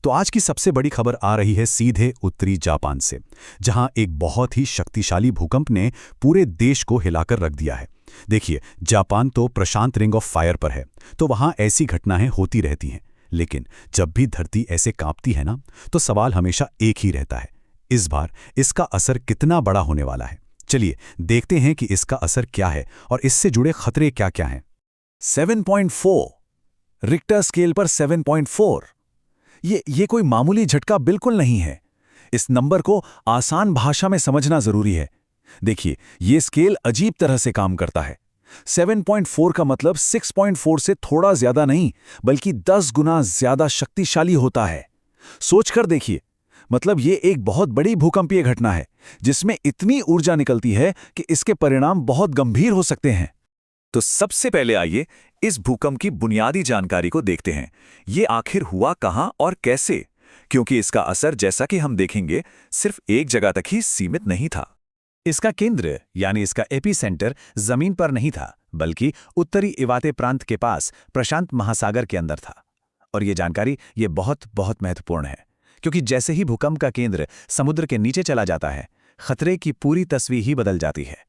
तो आज की सबसे बड़ी खबर आ रही है सीधे उत्तरी जापान से, जहां एक बहुत ही शक्तिशाली भूकंप ने पूरे देश को हिलाकर रख दिया है। देखिए, जापान तो प्रशांत रिंग ऑफ फायर पर है, तो वहां ऐसी घटनाएं होती रहती हैं। लेकिन जब भी धरती ऐसे कांपती है ना, तो सवाल हमेशा एक ही रहता है, इस बार इसका असर कितना बड़ा होने वाला है। चलिए देखते हैं कि इसका असर क्या है और इससे जुड़े खतरे क्या क्या हैं। 7.4 रिक्टर स्केल पर 7.4 ये कोई मामूली झटका बिल्कुल नहीं है। इस नंबर को आसान भाषा में समझना जरूरी है। देखिए, ये स्केल अजीब तरह से काम करता है। 7.4 का मतलब 6.4 से थोड़ा ज्यादा नहीं, बल्कि 10 गुना ज्यादा शक्तिशाली होता है। सोचकर देखिए, मतलब ये एक बहुत बड़ी भूकंपीय घटना है जिसमें इतनी ऊर्जा निकलती है कि इसके परिणाम बहुत गंभीर हो सकते हैं। तो सबसे पहले आइए इस भूकंप की बुनियादी जानकारी को देखते हैं। ये आखिर हुआ कहां और कैसे, क्योंकि इसका असर, जैसा कि हम देखेंगे, सिर्फ एक जगह तक ही सीमित नहीं था। इसका केंद्र यानी इसका एपिसेंटर जमीन पर नहीं था, बल्कि उत्तरी इवाते प्रांत के पास प्रशांत महासागर के अंदर था। और ये जानकारी बहुत महत्वपूर्ण है, क्योंकि जैसे ही भूकंप का केंद्र समुद्र के नीचे चला जाता है, खतरे की पूरी तस्वीर ही बदल जाती है।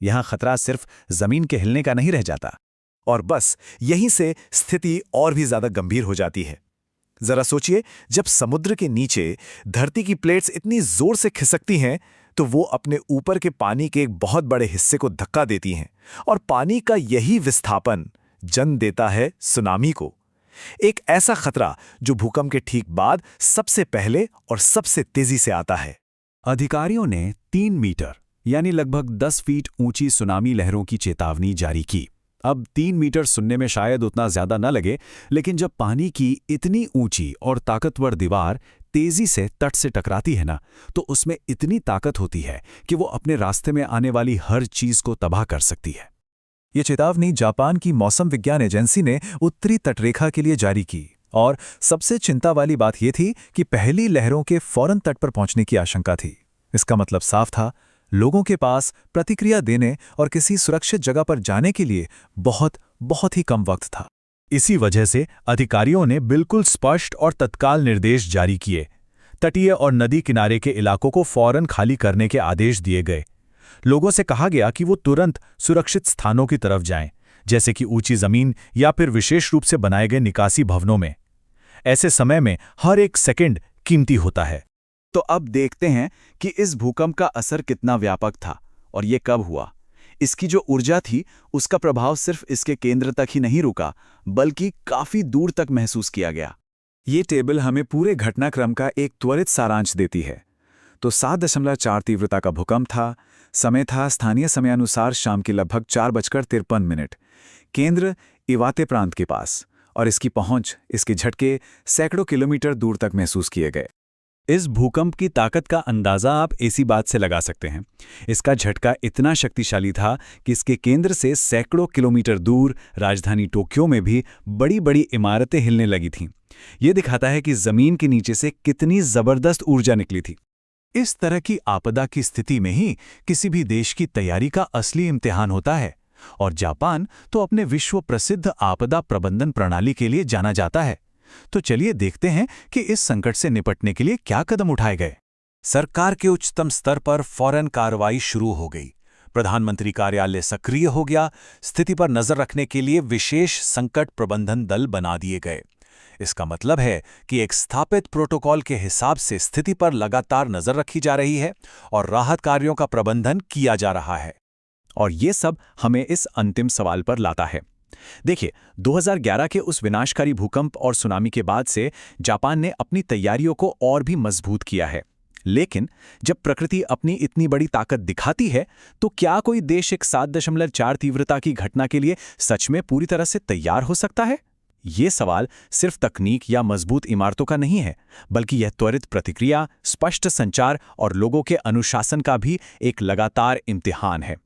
यहां खतरा सिर्फ जमीन के हिलने का नहीं रह जाता, और बस यहीं से स्थिति और भी ज्यादा गंभीर हो जाती है। जरा सोचिए, जब समुद्र के नीचे धरती की प्लेट्स इतनी जोर से खिसकती हैं, तो वो अपने ऊपर के पानी के एक बहुत बड़े हिस्से को धक्का देती हैं, और पानी का यही विस्थापन जन्म देता है सुनामी को। एक ऐसा खतरा जो भूकंप के ठीक बाद सबसे पहले और सबसे तेजी से आता है। अधिकारियों ने 3 मीटर यानी लगभग 10 फीट ऊंची सुनामी लहरों की चेतावनी जारी की। अब 3 मीटर सुनने में शायद उतना ज्यादा न लगे, लेकिन जब पानी की इतनी ऊंची और ताकतवर दीवार तेजी से तट से टकराती है ना, तो उसमें इतनी ताकत होती है कि वो अपने रास्ते में आने वाली हर चीज को तबाह कर सकती है। ये चेतावनी जापान की मौसम विज्ञान एजेंसी ने उत्तरी तटरेखा के लिए जारी की, और सबसे चिंता वाली बात यह थी कि पहली लहरों के फौरन तट पर पहुंचने की आशंका थी। इसका मतलब साफ था, लोगों के पास प्रतिक्रिया देने और किसी सुरक्षित जगह पर जाने के लिए बहुत ही कम वक्त था। इसी वजह से अधिकारियों ने बिल्कुल स्पष्ट और तत्काल निर्देश जारी किए। तटीय और नदी किनारे के इलाकों को फौरन खाली करने के आदेश दिए गए। लोगों से कहा गया कि वो तुरंत सुरक्षित स्थानों की तरफ जाएं, जैसे कि ऊंची जमीन या फिर विशेष रूप से बनाए गए निकासी भवनों में। ऐसे समय में हर एक सेकंड कीमती होता है। तो अब देखते हैं कि इस भूकंप का असर कितना व्यापक था और ये कब हुआ। इसकी जो ऊर्जा थी, उसका प्रभाव सिर्फ इसके केंद्र तक ही नहीं रुका, बल्कि काफी दूर तक महसूस किया गया। ये टेबल हमें पूरे घटनाक्रम का एक त्वरित सारांश देती है। तो 7.4 तीव्रता का भूकंप था। समय था स्थानीय समयानुसार शाम के लगभग 4:53। केंद्र इवाते प्रांत के पास, और इसकी पहुंच, इसके झटके सैकड़ों किलोमीटर दूर तक महसूस किए गए। इस भूकंप की ताकत का अंदाजा आप इसी बात से लगा सकते हैं। इसका झटका इतना शक्तिशाली था कि इसके केंद्र से सैकड़ों किलोमीटर दूर राजधानी टोक्यो में भी बड़ी बड़ी इमारतें हिलने लगी थीं। ये दिखाता है कि जमीन के नीचे से कितनी जबरदस्त ऊर्जा निकली थी। इस तरह की आपदा की स्थिति में ही किसी भी देश की तैयारी का असली इम्तिहान होता है, और जापान तो अपने विश्व प्रसिद्ध आपदा प्रबंधन प्रणाली के लिए जाना जाता है। तो चलिए देखते हैं कि इस संकट से निपटने के लिए क्या कदम उठाए गए। सरकार के उच्चतम स्तर पर फौरन कार्रवाई शुरू हो गई। प्रधानमंत्री कार्यालय सक्रिय हो गया। स्थिति पर नजर रखने के लिए विशेष संकट प्रबंधन दल बना दिए गए। इसका मतलब है कि एक स्थापित प्रोटोकॉल के हिसाब से स्थिति पर लगातार नजर रखी जा रही है और राहत कार्यों का प्रबंधन किया जा रहा है। और ये सब हमें इस अंतिम सवाल पर लाता है। देखिए, 2011 के उस विनाशकारी भूकंप और सुनामी के बाद से जापान ने अपनी तैयारियों को और भी मजबूत किया है। लेकिन जब प्रकृति अपनी इतनी बड़ी ताकत दिखाती है, तो क्या कोई देश एक 7.4 तीव्रता की घटना के लिए सच में पूरी तरह से तैयार हो सकता है? ये सवाल सिर्फ तकनीक या मजबूत इमारतों का नहीं है, बल्कि यह त्वरित प्रतिक्रिया, स्पष्ट संचार और लोगों के अनुशासन का भी एक लगातार इम्तिहान है।